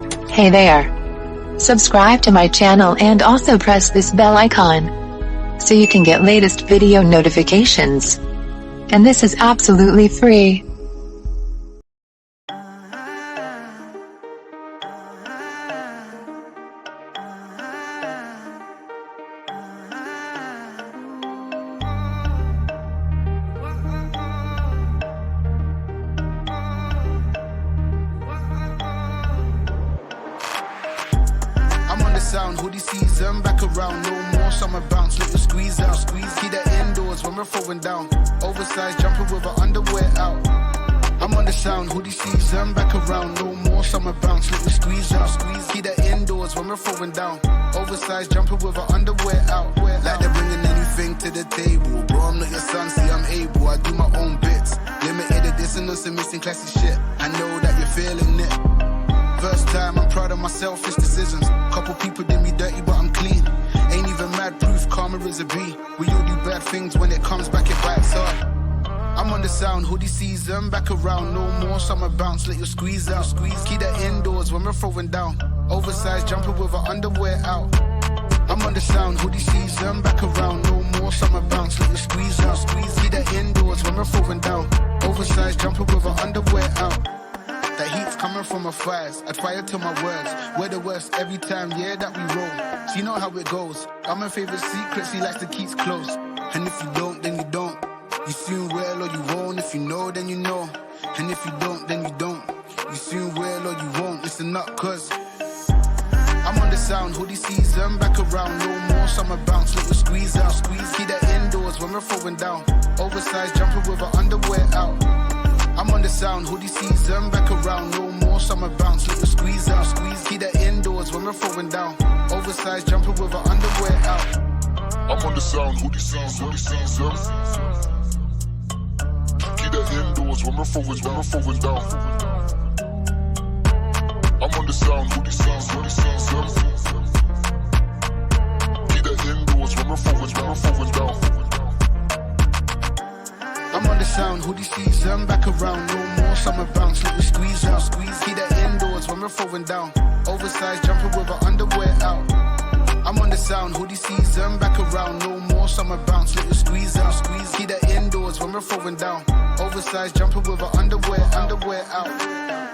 Hey there. Subscribe to my channel and also press this bell icon so you can get latest video notifications. And this is absolutely free. I'm on the sound, hoodie season, back around, no more summer bounce, let you squeeze out, keep that indoors when we're throwing down, oversized jumper with our underwear out. I'm on the sound, hoodie season, back around, no more summer bounce, let you squeeze out, keep that indoors when we're throwing down, oversized jumper with our underwear out. Like they're bringing anything to the table, bro, I'm not your son, see I'm able, I do my own bits, limited edition and some missing classic shit, I know that you're feeling it. First time, I'm proud of my selfish decisions. Couple people did me dirty, but I'm clean. Ain't even mad proof, karma is a B. We all do bad things, when it comes back it bites hard. I'm on the sound, hoodie season, back around, no more summer bounce, let you squeeze out, keep that indoors when we're throwing down, oversized jumper with our underwear out. I'm on the sound, hoodie season, back around, no more summer bounce, let you squeeze out, keep that indoors when we're throwing down, oversized jumper with our underwear out. That heat's coming from my fires, I'd fire to my words. We're the worst every time, yeah, that we roll. She know how it goes. I'm my favorite secret, she likes to keep close. And if you don't, then you don't. You soon will or you won't. If you know, then you know. And if you don't, then you don't. You soon will or you won't. Listen up, cause I'm on the sound, hoodie season, back around, no more summer bounce, let you squeeze out, keep that indoors when we're throwing down, oversized jumper with our underwear out. I'm on the sound, hoodie season, back around, no more summer bounce, let you squeeze out, keep that indoors when we're throwing down, oversized jumper with our underwear out. I'm on the sound, hoodie season, keep that indoors when we're throwing down. I'm on the sound, hoodie season, keep that indoors when we're throwing down. I'm on the sound, hoodie season, back around, no more summer bounce, let you squeeze out, keep that indoors when we're throwing down, oversized jumper with our underwear out. I'm on the sound, hoodie season, back around, no more summer bounce, let you squeeze out, keep that indoors when we're throwing down, oversized jumper with our underwear out.